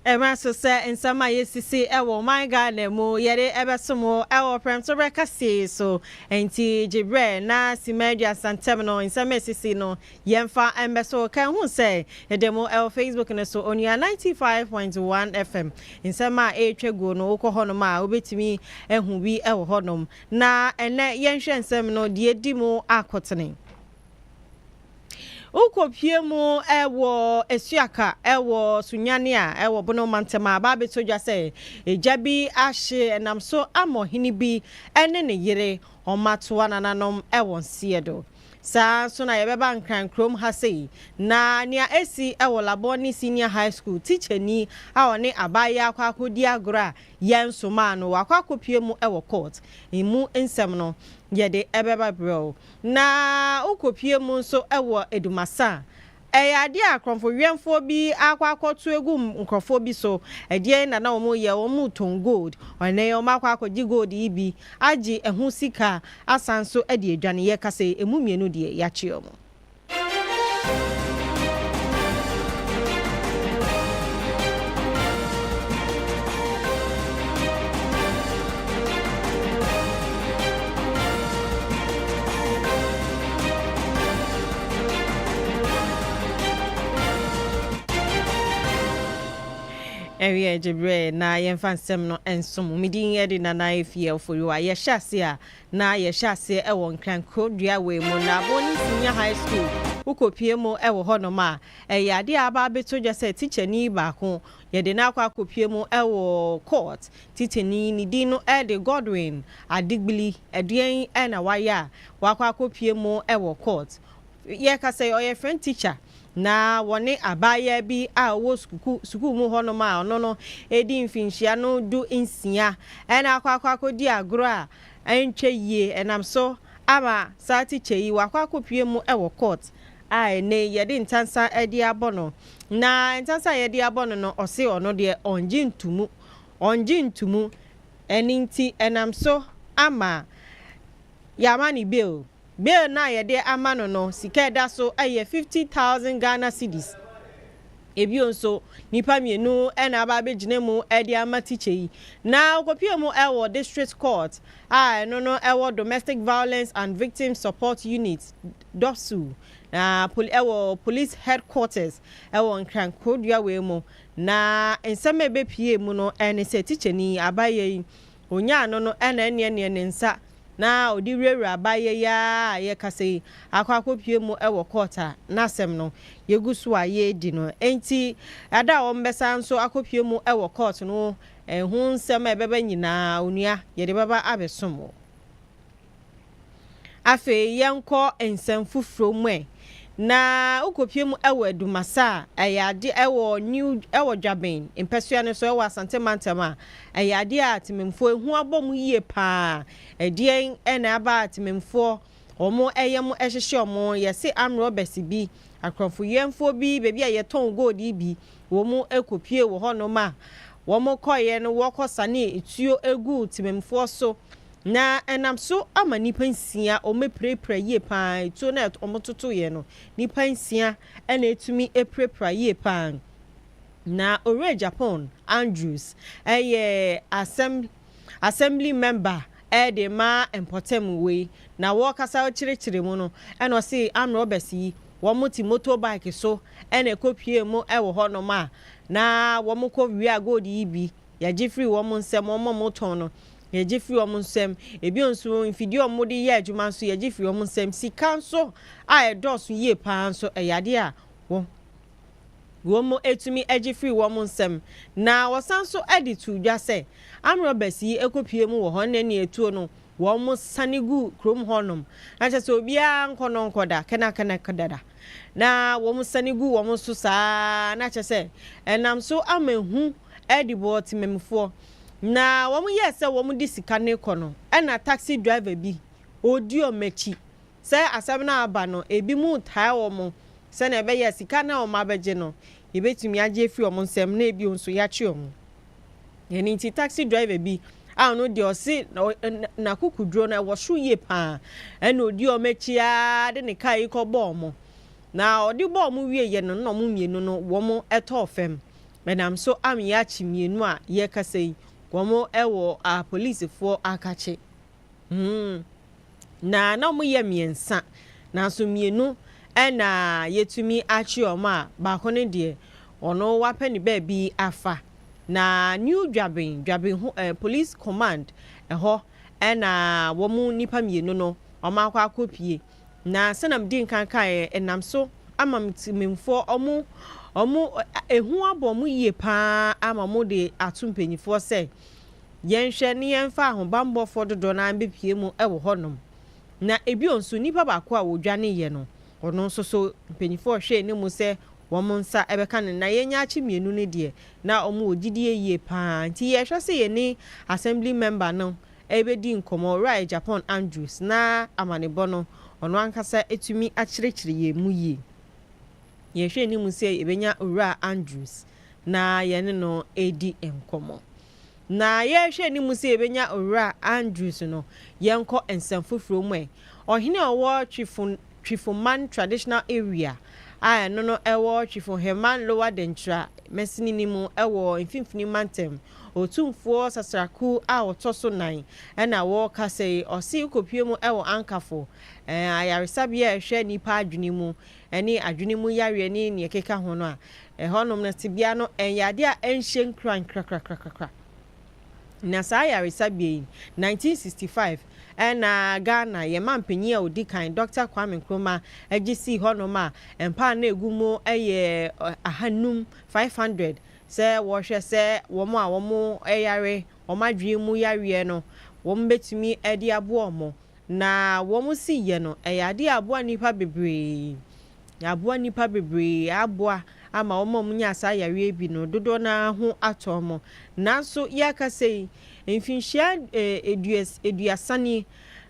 So say in some yesisi ewo my God mu yere ebesomo ewo prem so rekase so enti jibre na simedia santem no in some yesisi no yemfa embeso kan hu say edemo ewo Facebook ne so Onua 95.1 FM in some etwego no ukohonom a obetimi ehu bi ewo honom na ene yenhwe nsem no de edimu akotene ukopie mu ewo esuaka ewo sunyane a ewo bono mantema ba betodwa se ejabi ahye enam so amohini bi ene ne yire omatoa nananom ewo nsiedo sa so na yebeba nkran krom ha sei na nia esi ewo laboni senior high school teacher ni a one abaya akodi agora yenso ma no akopie mu ewo court emu ensem no yede ebeba bro na ukopie mu nso ewo edumasa ade akromfo wiemfo bi akwakoto egu nkrofo bi so ade na omo ye omo ton gold one omo akwakoji gold ibi agi ehu sika asanso ade adwane ye kase emu mienu de ya chi omo Area Jibre na yemfa nsem no ensom midin yede na Afia Oforiwaa ye hyase na ye hyase ewo nkranko dua we mu na boni senior high school ukopie mu ewo honom a yade aba betodwa se teacher ni baako yede na akopie mu ewo court teacher ni din no de Godwin adigbili eduen na waya akopie mu ewo court ye ka say oye friend teacher na wone abaya bi a wo suku mu hono ma ono no edi mfinhia no du insia ena akodi agro a entwe yie enam so ama sati chei wakopie mu ewo court a ne yede ntansa edi abono na ntansa yede abono no ose ono de onji ntumu eninti enam so ama yamani bill na yede amano no sika da so aye 50,000 Ghana cedis ebi onso nipa mienu ena aba begine mu edi amatiche yi na okopie mu ewo district court no ewo domestic violence and victim support unit DOSU na police headquarters ewo nkranko dua we mu na enseme bepie mu no ene se teacher ni abaye yi onya no ena ene nsa na odiwere abaye ya ye kase akopie mu ewo court na sem no yegusu aye di no enti ada ombesa nso akopie mu ewo court no hu nsem ebeba nyina onua ye de baba abesom afe yenko ensem fufuro mu na ukopie mu ewo edumasa ayade ewo dwaben impesua ne so ewo asante mantama ayade atimemfo ehu abom yie pa edien ena aba atimemfo omo eyem ehhehye omo yese amro besibi akrofo yemfo bi bebi ayeton gold bi womo ekopie wo hono ma womo koye no wokosane etuo egu timemfo so na enam so ama nipa nsia o meprepra yie pa etuo na omototo ye no nipa nsia ena etumi eprepra yie pa na ore Japan Andrews assembly member de ma empotem we na wo kasa chirechire mu no ena o se am Roberts yi wo moti motorbike so ena ekopie mu ewo hono ma na wo mko wi gold yi bi ya gifri wo mo nsem wo mo moton no ya gifri wo mo nsem ebi onso mfidi wo de ye adwuma so ya gifri wo mo nsem sika nso a edoso yie pa nso eyade a wo etumi agifri wo mo nsem na wosanso editu dwa se amrobes yi ekopie mu wo honne ne etuo no wo mo sanigu krom honom na chese obia nkono nkoda kana kadada na wo mo sanigu wo mo so saa na chese enam so amahu edibo timemfo na wo mo yese wo mo disika ne kono na taxi driver bi odi o mechi se asem na aba no ebi mu tai wo mo se na ebe yesika na o mabeje no yebetumi age fi o mo nsem na ebi onso ya chi o mo yeni ti taxi driver bi no de o se na kukudro na wo hwo ye pa na odi o mechi a de ne kai ko bo mo na odi bo mo wie ye no no mo mienu no wo mo eto fem menam so am ya chimienu a ye kasa yi womo ewo a police for akache na mo ye miensa na so mienu na yetumi achi oma ba ko ne de ono wapani ba bi afa na new dwabin police command eho na womu nipa mienu no oma akwa akopie na senam din kankan enam so amamtimemfo omu ehu abomu yie pa amamu de atumpanyifo se yenhwe ne yenfa ahobambo fododo na ambepie mu ewo honom na ebi onso nipa ba ko a wodwane ye no ono nso so mpanyifo hwe ne mu se womonsa ebeka ne na yenya achi mienu ne de na omu ogidie yie pa nti ye hwe se ye ni assembly member no ebedi nkomo right Japan Andrews na amanebo no ono ankasa etumi akyerechire ye mu yie ye hwe ni mu se ebenya owura Andrews na ye ne no edi enkomo na ye hwe ni mu se ebenya owura Andrews no ye nko ensamfoforo mu ohene owo Twifoman traditional area no ewo Twifoheman lower dentra mesini ni mu ewo mfimfini mantem otumfuo sasraku a otoso nan na wo kase osi kopie mu ewo ankafo ayaresabia ehwe nipa adwene mu eni adwene mu yare ni ne keka ho no a honom na tibia no enyade a enhye krakrakrakrakra na sa ayaresabia 1965 na Ghana ye mampanyi a odi kan Dr. Kwame Nkrumah agisi honom a empa na egumo eye ahanum 500 se wo hwe se womo a womo eyare omadwe mu yare no wom betumi edi abo omo na womo si ye no eyade abo nipa bebre abo ama womo munya asa yare bi no dodo na ho atomo nanso yakase mfinhia eduasani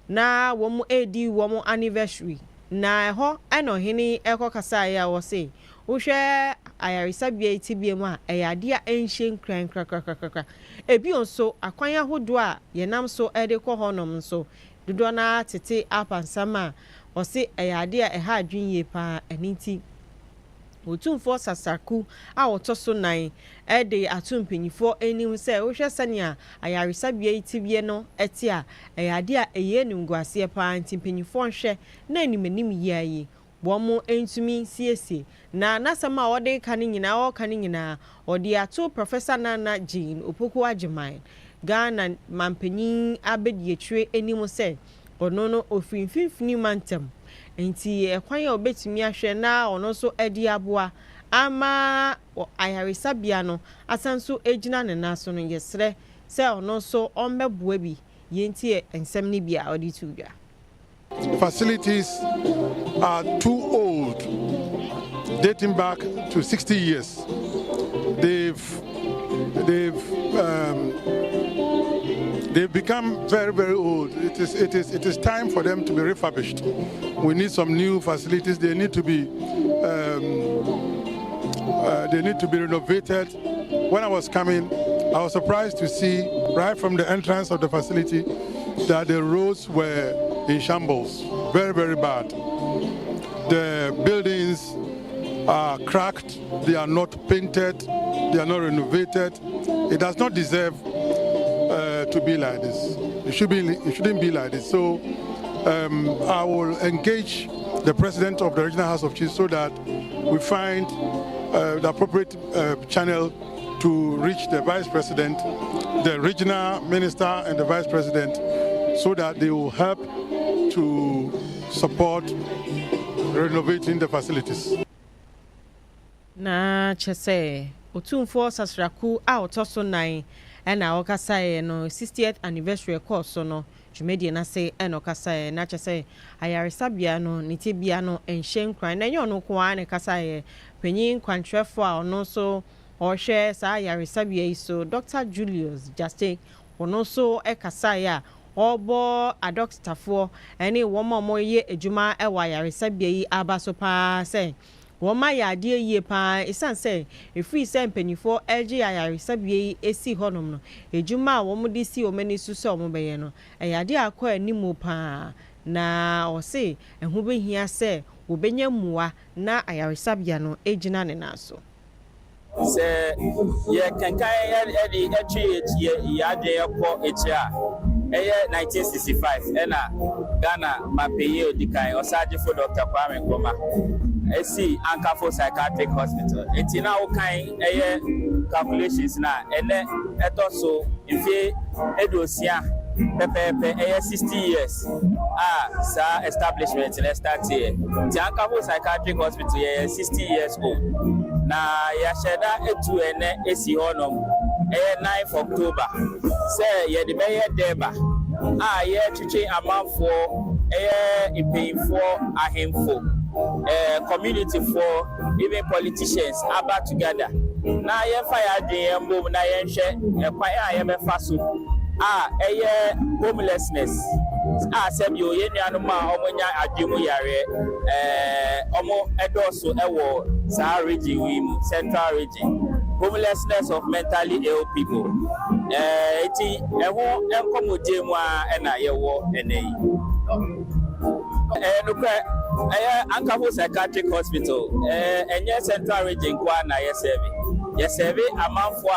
na womo edi womo anniversary na ho eno hene ekokasa ya wo se wo hwe ayaresabia itibie mu a eyade a enhye nkran ebi onso akwan ahodo a yenam so ede kɔ honom so dodo na tete apansama wo se eyade a eha adwenye pa aninti otumfo sasaku a wotoso nan ede atumpanyifo enim se wo hwe sania ayaresabia itibie no eti a eyade a eye nimguase pa antimpanyifo nhwe na animanim yiayi bomo entumi siesie na nasama ode kane nyina ode ato Professor Nana Jean Opoku Ajiman Ghana mampanyin abedietwe enim se ono no ofinfinfini mantem enti ekwan ya obetumi ahwe na ono so edi aboa ama ayaresabia no asanso ejina ne naso no yesre se ono so ombeboa bi yenti ensem ne bia odi tuwa. Facilities are too old, dating back to 60 years. They've become very, very old. It is time for them to be refurbished. We need some new facilities. They need to be renovated. When I was coming, I was surprised to see right from the entrance of the facility that the roads were in shambles, very, very bad. The buildings are cracked, they are not painted, they are not renovated. It does not deserve to be like this. It shouldn't be like this. So I will engage the president of the Regional House of Chiefs so that we find the appropriate channel to reach the vice president, the regional minister and the vice president, so that they will help to support renovating the facilities. Na chese otumfo sasraku a otoso nan na okasaye no 60th anniversary course no jumedi na say na okasaye na chese ayaresabia no nitibia no enhyen kran na nyo no kwa na kasaye panyin kwantrefo a ono so ohwe sa ayaresabia iso Dr. Julius Justin ono so ekasaye a obo adoktafo ene womo ye ejuma ewa yaresabia yi abaso pa say woma yade yie pa isan say efri say mpanifo eje yaresabia yi esi honom no ejuma a womo de si omani suso omobeye no eyade akọ animu pa na o say ehu behia say wobenya muwa na ayaresabia no ejina ne naso. say ye can any Eye 1965 ena Ghana mapeye odikan osaje for Dr. Kwame Nkrumah esi Ankafo Psychiatric Hospital etina wokan eye calculations na ene etoso mfie edosia pepepe eye 60 years sa establishment na start here ti Ankafo Psychiatric Hospital ye 60 years old na ya sheda etu ene esi honom 9th October say ye the be deba ye chichi amanfo ipeinfo ahemfo community for even politicians about together na ye fire dey mbom na ye hwe kwai ye be faso homelessness sem yo ye nuanu ma omonya adwemu yare omo edoso ewo sa region wi central region homelessness of mentally ill people eti eho enkomoje mu na yewo enei no Ankafo Psychiatric Hospital enye central region kwa na ye serve amanfo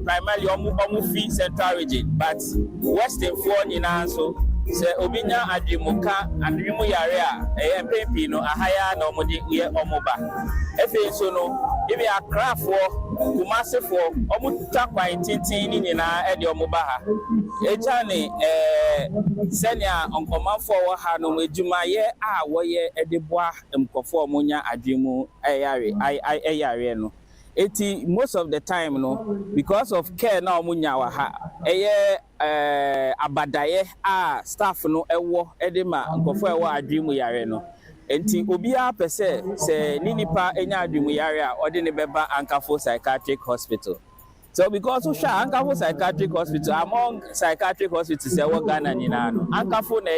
primarily omu fi central region but western for nyina so se obinya adwimuka adwimu yare empempi no ahaya na omudi ye omoba efe so no ibi akrafo kumasefo omuta kwan tintin ni nyina ede omoba ha ejane senia onkomanfo wo ha no edwuma ye wo ye edeboa mkofo omunya adwimu yare no eti most of the time no because of care na omunya wa ha abadaye staff no ewo edema nkofo ewo adwimu yare no enti obia pese se ninipa enya adwimu yare a ode ne beba Ankafo Psychiatric Hospital. So because we share Ankafo Psychiatric Hospital among psychiatric hospitals ewo Ghana nyina no Ankafo na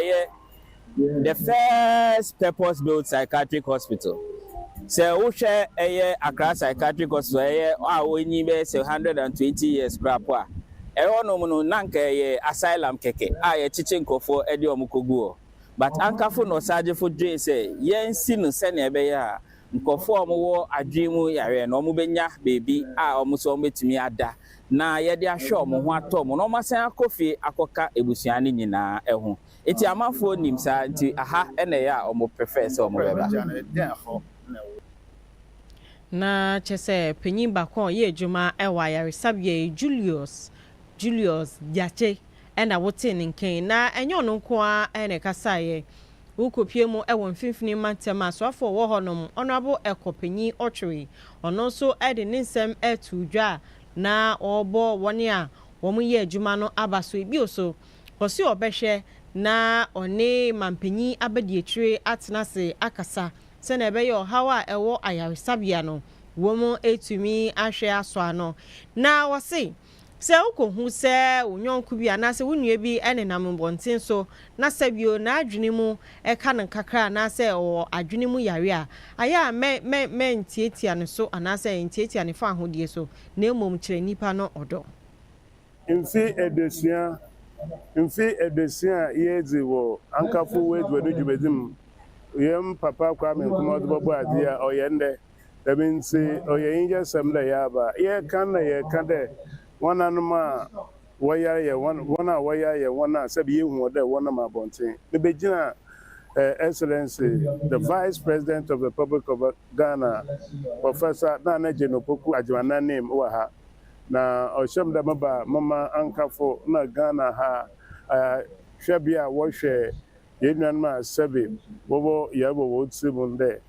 the first purpose built psychiatric hospital. So we share Accra Psychiatric Hospital onyi be 120 years grapwa no no nanka asylum keke ye chiche nkofo ede omukoguo but Ankafo no saje for dre say yensi no se na ebe ya nkofo omwo adwemu yare no omubenya baby omuso metumi ada na ye de ahwe omo ho atom no masan akofi akoka ebusuane nyina eho eti amafo nim sa nti aha ene ya omo prefer se omo beba na chese penyin bakon ye adwuma ewa yare sabye Julius Diache ena wote nken na enyo no nko a ene kasaye ukopie mu ewo mfimfini mantema so afọ wo honom honorable ekopenyi otwe ono so ede nsem etudwa na obo woni a wo mu ye adwuma no abaso ebi oso kosi obehwe na one mampenyi abadietire atenase akasa se na ebe yo hawa ewo ayaresabia no wo mu etumi ahwe aso ano na wose se ukohu se unyonku bi anase wunue bi ene nammbonten so na sabio na adwene mu eka nan kakra na se o adwene mu yare a aya me ntietia ne so anase ntietia ne fa ahodie so na emom kire nipa no odo mfi edesia yezi wo Ankafo wedu djubedim yem papa kwa me kuma do bo adia oyende that means oyenje semle yaba ye kan na ye kan de wana numa waya ye wana waya ye wana sabi hu de wana mabonten ne begina excellency the vice president of the Republic of Ghana Professor Nana Jenopoku Ajwana name wa ha na oshem da mama Ankafo na Ghana ha hwebia wo hwe yenwan ma sabi bobo yabo wo tsimunde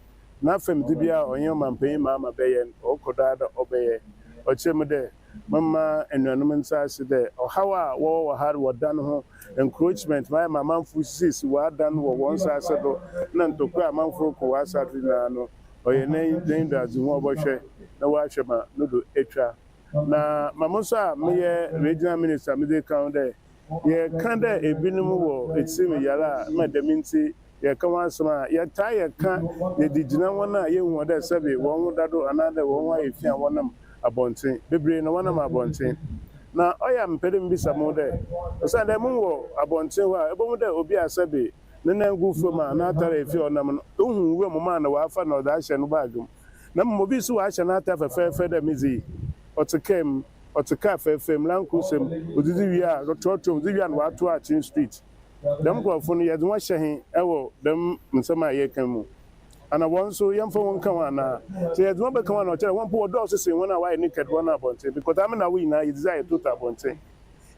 na fam dibia onye mampan mama beyen okoda da obeye ochemde mama enwanum nsase de ohawa wo har wodan ho encroachment my mama fusis wa dan wo wonsase do na ntokwa amanfo ko wasatu na no oye nen da zu ho obohwe na wa hwema no do etwa na mama so a me regional minister me dey count there ye kan da ebinum wo etimi yara madaminti ye kan wasoma ye ta ye kan ye digina wona ye hu da sabe won dado anada won wa efia wonam abonten bebre no wonam abonten na oya mpedem bisa mo de so da mu wo abonten wa ebomu da obi asabe ne na gu foma na tara efi onam no hu we mo ma na wa afa na da hye no bagum na mmobi so wa na ata fefe da mizi otekem oteka fefe mlankusem odidi wi a rototom odidi wi na wa to a chin street dem krofo no ye de wa hye ewo dem nsema ye kan mu ana won so yemfo won kan ana so ye de wa be kan na o chere won po do so se won na wa ni ked won abonte because am na we na ye desire total abonte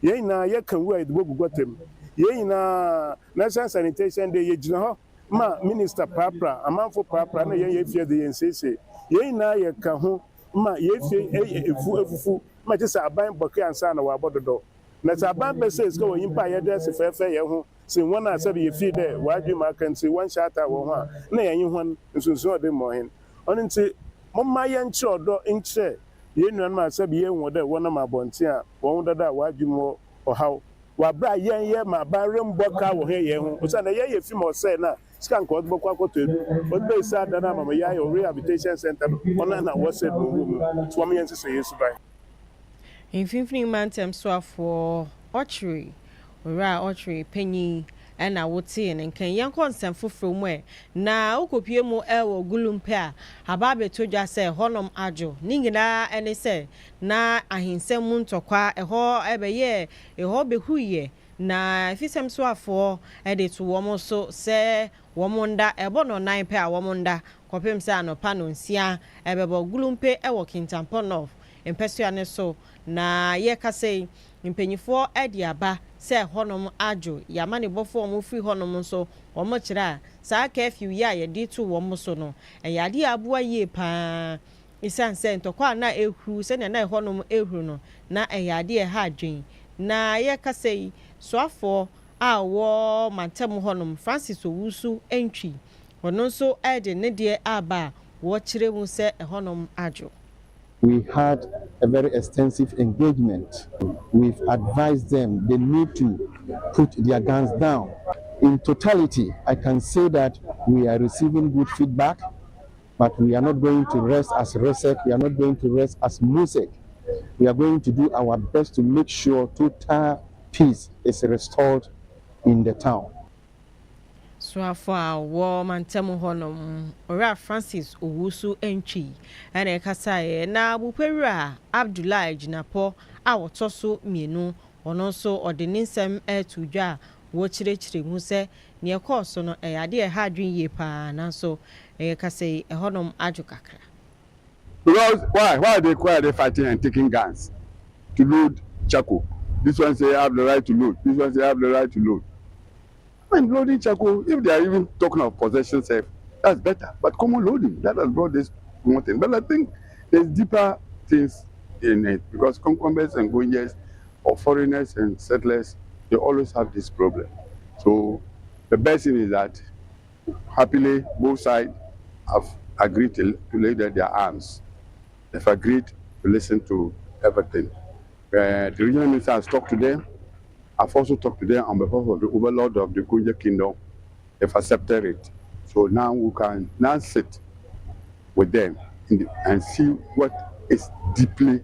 ye na ye kan wa de bogugotem ye na national sanitation day ye jina ho ma minister papra amanfo papra na ye fie de ye nsese ye na ye ka ho ma ye fie efufu ma je sa aban boke ansa na wa bododo na sa aban be se ska won yimpa ye de se fefe ye ho se won na sabe ye fie de wadwe ma kan se won shata wo ho na ye yin nsunsun ode mo hen oni nti mo ma ye nche odo nche ye nuan ma sabe ye won de won na ma bonte a won dada wadwe mo ohaw wa bra ye ma ba remboka wo he ye ho o sa na ye fi mo se na scan code bokwa koto edu o be sa da na mama ya rehabilitation center ona na wo se do room so am yen se yesu bai Infinity mantem so afo ochri ora ochri penyi na wote ne kan yen konsem foforo mu na okopie mu ewo gulumpe a aba betodwa se honom ajo ningina ene se na ahinsem mu ntokwa eho ebeye eho behuye na fisem so afo de to wo so se wo nda ebo no nan pe a wo nda kopem se anopa no nsia ebebo gulumpe ewo kintamponof empesua ne so na ye kase impanyifo edi aba se honom ajo yama ne bofo mo free honom so wo mo kira sa ka fiu ya ye di to wo mo so no eyade aboa ye pa isan se ntokwa na ehuru se na honom ehuru no na eyade ha adwen na ye kase so afo a wo mantem honom Francis Owusu entwi wono so ede ne de aba wo kire mu se honom ajo. We had a very extensive engagement. We've advised them they need to put their guns down. In totality, I can say that we are receiving good feedback, but we are not going to rest as RESEC, we are not going to rest as MUSEC. We are going to do our best to make sure total peace is restored in the town. So afọ wo mantem honom ora Francis Owusu entwi ene kasaye na bupewura Abdullahi Jinapo a wotoso mienu ono so odeninsem etudwa wo kirechire mu se ne ekoso no eyade ha adwen ye pa na so kasaye honom ajo kakra. Because why they quiet they fighting and taking guns to load charcoal? This one say I have the right to load, this one say I have the right to load. When loading charcoal, if they are even talking of possession safe, that's better. But common loading, that has brought this one thing. But I think there's deeper things in it because concumbents and Gonjas or foreigners and settlers, they always have this problem. So the best thing is that happily both sides have agreed to lay down their arms. They've agreed to listen to everything. The regional minister has talked to them. I've also talked to them on behalf of the overlord of the Gonja Kingdom. They've accepted it. So now we can now sit with them and see what is deeply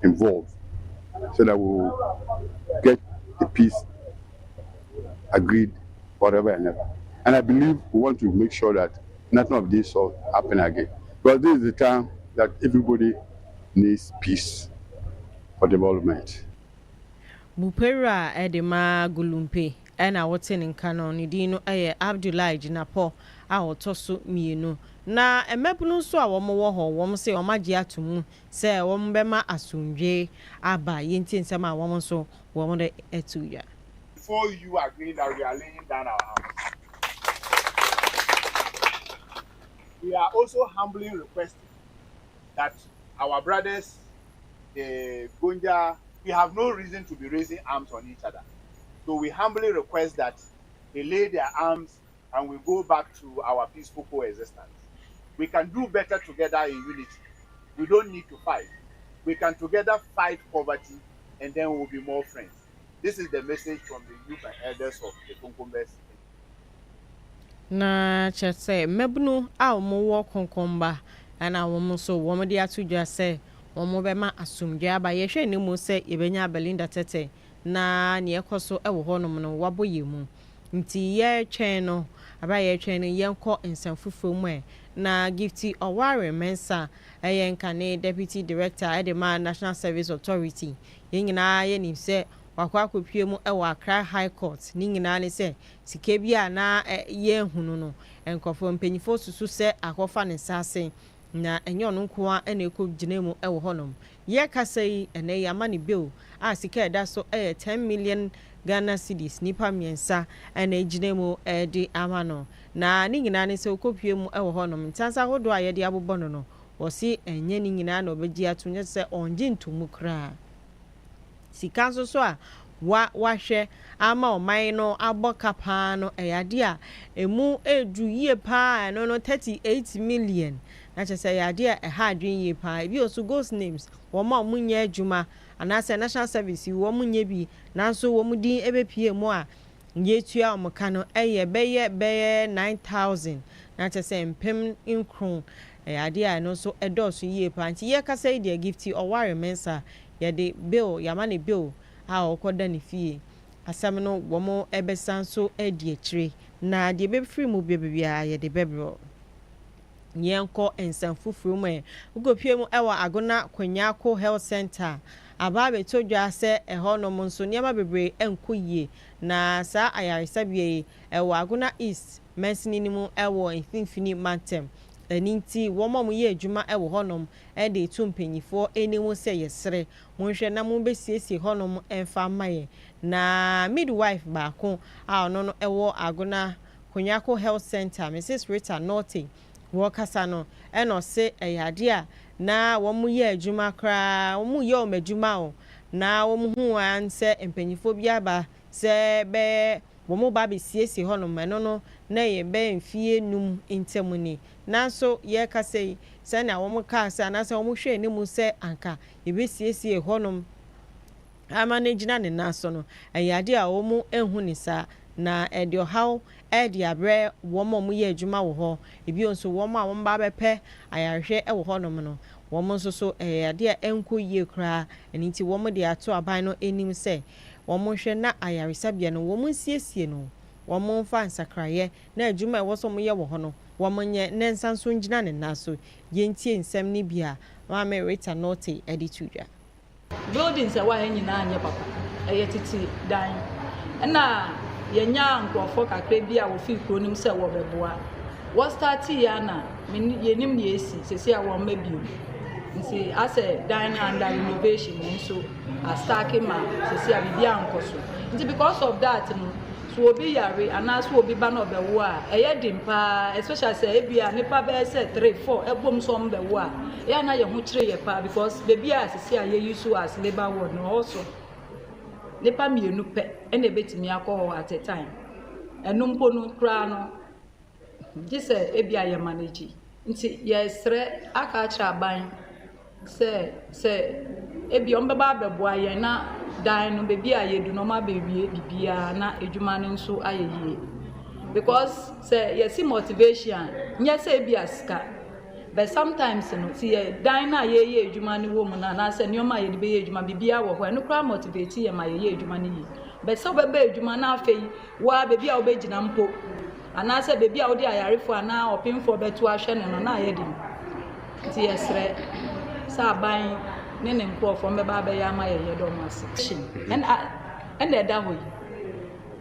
involved so that we'll get the peace agreed forever and ever. And I believe we want to make sure that nothing of this will happen again. Because this is the time that everybody needs peace for development. Bupera edema gulumpe ena wote nka ni dino Abdullahi Jinapo a wotoso mienu na emebunu so a wo ho wo se o magye atomu se wo mbema asundwe aba yenti nsema a wo so wo de etuya. Before you agree that we are laying down our arms, we are also humbly requesting that our brothers, the Gonja, we have no reason to be raising arms on each other. So we humbly request that they lay their arms and we go back to our peaceful coexistence. We can do better together in unity. We don't need to fight. We can together fight poverty and then we'll be more friends. This is the message from the youth and elders of the Konkombes. Na chese mebunu a omo konkomba ana womo so womo de atudwa se womo be ma asumdwa aba ye hwe ne mu se yebenya Belinda Tete na ne ekoso ewo honom no waboye mu nti ye twen no aba ye twen no yenko nsafufo mu na Gifty Oware Mensa Nkane Deputy Director Edema National Service Authority yengina ye nim se wakwa kopie mu e wa Accra High Court ni nyina ne se sike bia na ye hunu no enkofo mpanyifo susu se akofa ne sase na enye ono nkoa ene ekọ ginemu e wo honom ye kasai ene ya mani bill a sike da so 10 million Ghana cedis nipa miensa ene ginemu di amano na ni nyina ne se okopie mu e wo honom ntansa hodo a ye de abobọ no wosi enye ni nyina na obegi atunye se onje ntumu kra sika so a wahwe ama oman no aboka pa no eyade a emu edu yie pa no 38 million na chese yade a ha adwen yie pa bi osu ghost names wo ma omunye adwuma anase national service wo munye bi nanso wo mudin ebepie mu a yetua omka no beye 9000 na chese mpem nkron eyade a no so edosu yie pa nti ye kasa ide Gifty Oware Mensa yade bill yamane bill a okoda ne fie asam no womo ebesan so edi akire na de be free mu bebia yade bebro yenko ensanfufuru mu ugopie mu ewa Agona Kwanyako Health Center aba betodwa se ehonom nso niam bebre enkoyie na sa ayaresabie ewa Agona East mesini mu ewo mfimfini mantem ninti womo ye adwuma ewo honom de tumpanyifo enimu se yesere monhwe na mo besiesie honom emfa maye na midwife baako a ono no ewo Agona Kwanyako Health Center Mrs. Rita Norte wo kasa no eno se eyade a na womo ye adwuma kra womo ye omadwuma o na womo hu anse empanyifo bia ba se be womo ba besiesie honom eno no na ye be mfie num intemuni nanso ye kasei se na womo ka se na se womo hwe ni mu se anka ye besiesie honom amanagina ne naso no eyade a womo ehu ni sa na edio how edi abre womo mu ye adwuma wo ho ebi onso womo a womo ba bepe ayarhwe e wo honom no womo nso so eyade a enko yie kra eniti womo de ato aban no enim se womo hwe na ayaresabia no womo siesie no womo fa nsakraye na adwuma e woso mo ye wo ho no womo nye nensanso ngina ne naso yentie nsem ni bia Mama Rita Norte editudwa buildings a wa nyina anye papa titi dan na yenya nkrofo kakra bi a wo fi kronim se wo beboa wo start ya na yenim ne esi sesi a wo mabio nsi ase dan under renovation nso a start ma sesi a bibia nkoso nti because of that no so obi yare anaso obi ba no bewo a dimpa especially say ebia nipa be say 3 4 ebom so mbewo a ya na ye ho kire ye pa because baby a sisi a ye use as labor ward no also nipa mienu pe ene betimi akọ at a time enumpo no kra no gise ebia ye manage nti ye sre aka kira ban se ebia ombeba beboa ye na dan no baby a ye du no ma bewie bibia na edwuma no nso ayeye because say ye see motivation nya say ebia ska but sometimes no see dan na ye edwuma ni wo mu na say nyoma ye de be ye edwuma bibia wo ho no kra motivate ye ma ye edwuma ni yi but so be edwuma na afei wa bibia wo be gina mpo ana say bibia wo de ayarefo ana opimfo betu ahwe ne no na ye di ti yesre sa ban ne nkrofo mbeba be ya ma ye do mas and that way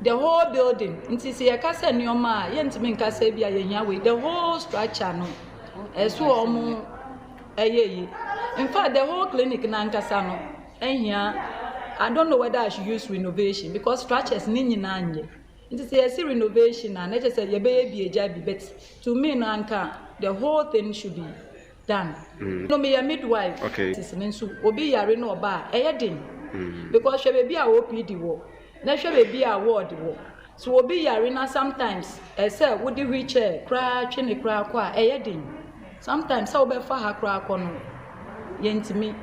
the whole building nti se yakasa nyoma ye ntimi nkasa bia ye nya we the whole structure no esu omu eyeye in fact the whole clinic na nkasa no ehia I don't know whether I should use renovation because structures ni nyina anye nti se yesi renovation na na say ye be ye bieja bi bet to me no anka the whole thing should be done no me ya midwife okay nso obi yare no oba eyedin because she be a OPD wo na she be a ward wo so obi yare na sometimes say wo di wheelchair kra twene kra kwa eyedin sometimes how be fa ha kra kwa no yentimi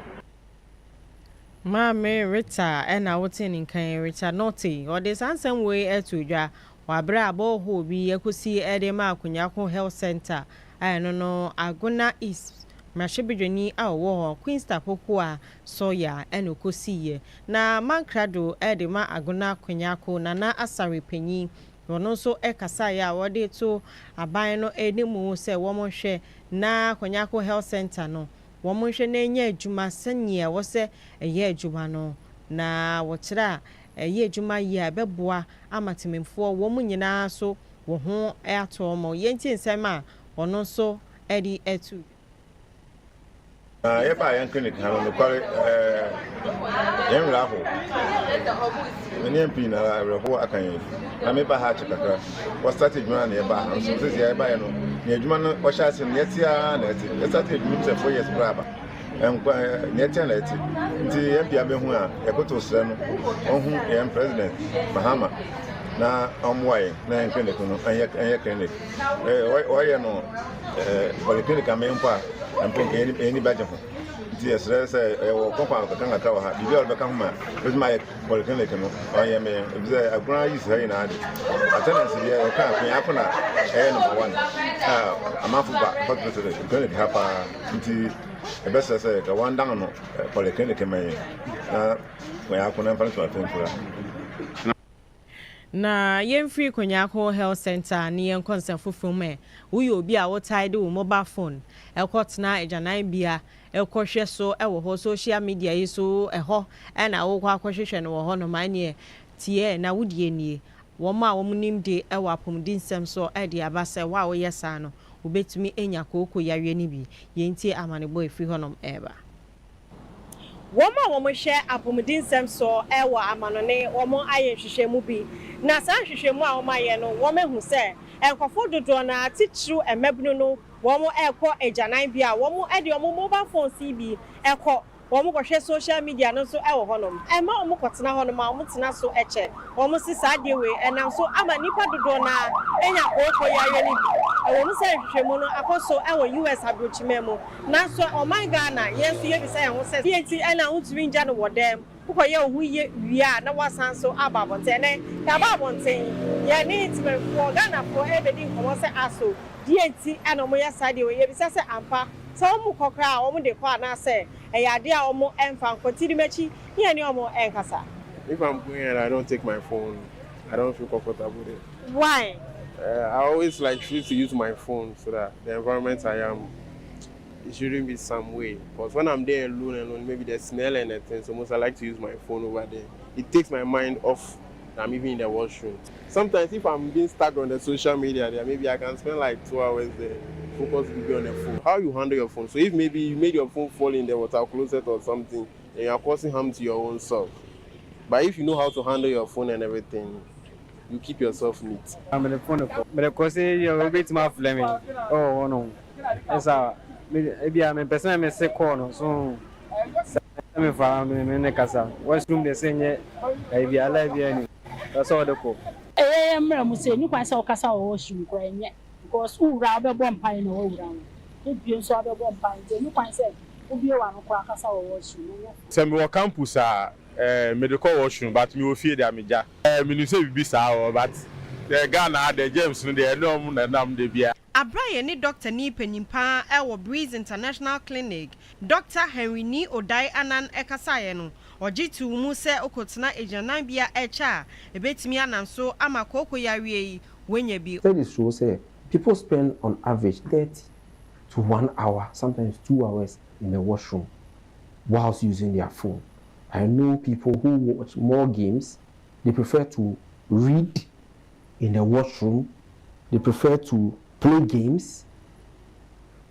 Mama Rita ena wotin nkan Rita Norte or this ansem way etudwa wabra abo ho bi yakosi edema Kwanyako Health Center ayano no Agona East Mashibidwani a wo Queensta Pokoa soya enokosi ye na mankrado edema Agona Kwanyako nana asare panyi ono nso ekasa ya wode to aban no enimu se wo mo hwe na Konyako Health Center no wo mo hwe na enya adwuma sanye wo se eye adwuma no na wo kira eye adwuma yi abeboa amatememfo wo mo nyina so wo ho ato mo yenti nsem a ono nso edi etu ye ba yan clinic ha no kware yen wura ho meni MP na reho akan na me ba ha chikaka wa start adwuma na ye ba no so se ye ba ye no ni adwuma no wa sha sem ye tia na eti ye start adwuma se 4 years braba ni tia na eti nti MP abehu a ye koto sre no ohun ye president Mahama na omwaye na clinic no anye clinic oye no polyclinic amempa ampo eni baje ho ti esre se wo kompa ka kan ka wa ha bibi ol be kan ma bezma polyclinic no oye me bize agura yi se na ade attendance dia o kan kun akona number 1 amafu ba hospital clinic hapa nti ebese se ka wan dan no polyclinic me na wa akona fa so atentura na yemfree Konyako Health Center ni yenkonsa fufume uyo obi a wo tied wo mobile phone ekotna ejanan bia ekohwe so ewo ho social media yi so eho na wo kwa akohwehwe no wo ho no manie tie na wudie nie wo ma wo nimde ewo apomdin sem so e de abase wa wo yesa no obetumi enya kokko yawe ni bi yenti amanebo efri honom eba Woma womo hwe apomdin sem so ewa amanone womo aye hwehwe mu bi na san hwehwe mu a womo aye no womo hu se enkofo dodo na tichiru emebunu no womo ekọ ejanan bi a womo ede womo mobile phone CB ekọ womo hwe social media no so ewo honom ema womo kotena honom a womo tena so eche womo sisa de we enam so ama nipa dodo na enya kokko yawe ni bi womo se hwehwe mu no akoso ewo US abrochimemu na so oman Ghana yesu ye bi se ho se yenti ena utumi nja no wodem ukoye ohu ye wia na wasanso ababonte ne ababonte ye ni itime for Ghana for ebedi nkomo se aso dienti ena mo ya sade we ye bi se ampa so mu kokra o mu de kwa na se eyade a o mu emfa nkotiri machi ye ni o mu enkasa. If I'm going and I don't take my phone, I don't feel comfortable there. Why? I always like to use my phone so that the environment I am, it shouldn't be some way. Because when I'm there alone and maybe there's smell and things, so most I like to use my phone over there. It takes my mind off. I'm even in the washroom. Sometimes if I'm being stuck on the social media there, maybe I can spend like 2 hours there, focus to be on the phone. How you handle your phone? So if maybe you made your phone fall in the water closet or something, and you're causing harm to your own self. But if you know how to handle your phone and everything, you keep yourself neat. I'm on the phone, but of course, you're a bit more flaming. Oh, no. Maybe I'm a person, I'm a second, so I'm a farmer in the casa. What's room they saying yet? If you are alive, that's all the call. I'm saying you can't sell Casa or Ocean Green yet because who rather bomb pine or round. If you saw the bomb pine, you can't say, who be one of Casa or Ocean. Some campus are medical washroom, but me will fear damage. Me say be sour, but the Ghana, the James, the norm, and the beer. Abraya ni Dr. Ni Penimpa ewo Breeze International Clinic, Dr. Henry Ni Odai Anan Ekasaye no, ojitu mu se okotena ejanan bia echa, ebetimi anam so ama kokko yawe yi wenye bi. Studies show say people spend on average 30 to 1 hour, sometimes 2 hours in the washroom whilst using their phone. I know people who watch more games, they prefer to read in the washroom, they prefer to play games.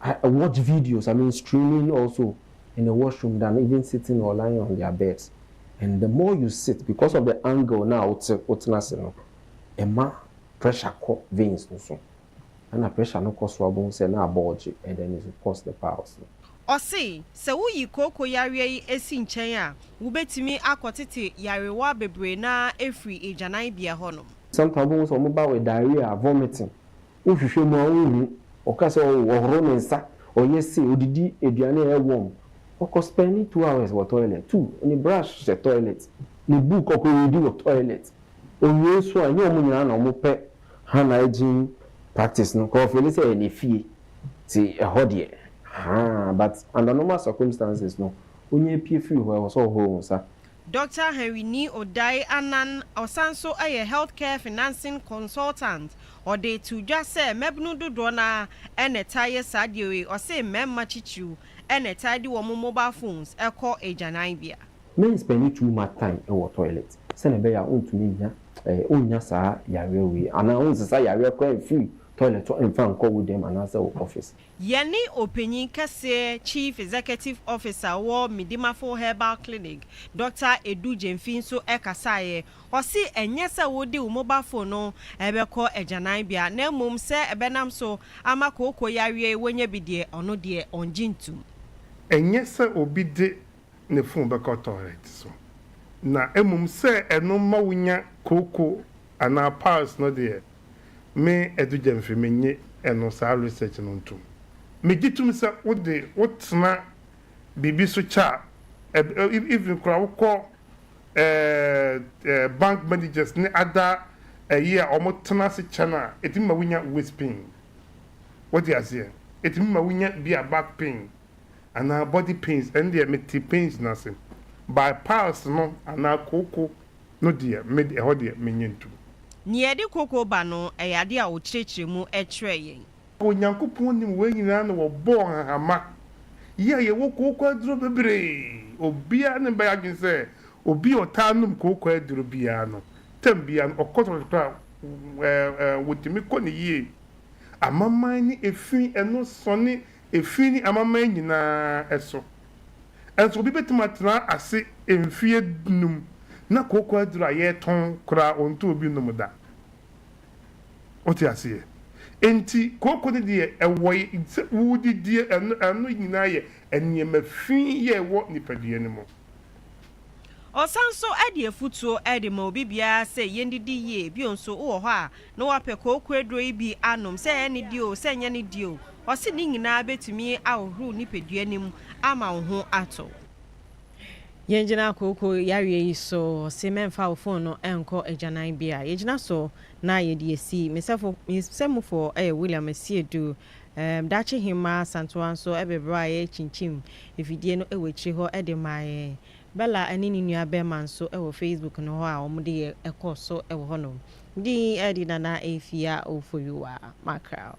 I watch videos, streaming also in the washroom than even sitting or lying on their beds. And the more you sit, because of the angle now, pressure veins also. And the pressure no cause swabon say na bulge, and then it cause the pulse. Osi se wuyi kokko yawe yi esi nchen a wubetimi akotete yarewa bebre na efri ejanan bia honom. Sometimes we ba with diarrhea, vomiting. Uhwehwe mu awu okase ohoro ne nsa oyese odidi eduane e wom. Oko spend 2 hours for toilet. 2 ni brush the toilet. Ni book oko read the toilet. Onye so anyi omu nyina na omu pe hana hygiene practice no ko feel say ni fie ti ehode. But under normal circumstances no onye pie free where was all home sir Dr. Henry Ni Odai Anan Osanso a healthcare financing consultant or they to just say mebnu do na and a tire sadio or say memma chichu and a tidy woman mobile phones a call a janibia. Men spend too much time in our toilet. Send a bear own to me, onya sa yarewe, and I own say yare free toilet to and call with them and answer office. Yeni Opinion Kase Chief Executive Officer War Midimafo Herbal Clinic, Dr. Edu Jemfinso Ekasaye, or see and yes, I would do mobile phone no ever call a janibia, ne mum say a benam so amako koyare when you be dear or no dear on jintum. And yes, sir, obede ne phone back toilet so. Na emum say a no mawunya koko and our powers no dear. Me Edu Jemfi and no sa research no too. Me gitum say what's na bibi so cha even crowd call bank managers ne other a year or more tenacity channel it ma winya waist pain. What you say? It ma winya be a back pain and our body pains and the me pains nothing. By powers no and our cocoa no dear made a hodie minion too. Niedi koko bano a yadia o chichi mu a trayin. O Yankupon him weighing on or born a mac. Ye woke cocoa drop a bray. O bean and bag and say, O be or tanum cocoa drubiano. Tembian or cotton crowd with the Mikoni ye. A mamma a free and no sonny a free a mamma in a so. And so be better matna I say in fear num. Na cocoa dry yet ton cry on two binumuda. What you say? Enti cocoa dear a way woody dear and no yinaye and ye me free ye what nipper the animal. Osanso adi efutuo edi mo bibia se yendi di ye bi onso wo ho a no wape kokwe dro bi anom se eni dio se nya ni dio o se ni nyina betumi ahuru nipedua nim ama wo ho ato. Yenjina koko yare yi so se memfa wo phone no enko ejanan bia yejina so na ye die si mesefo for William Asiedu dachi hima santoan so ebebra ye chinchim ifidie no ewechi ho ede mae Bella anini nua beman so ewo Facebook no ho a omde ekoso ewo ho no di edi nana Afia Oforiwaa makra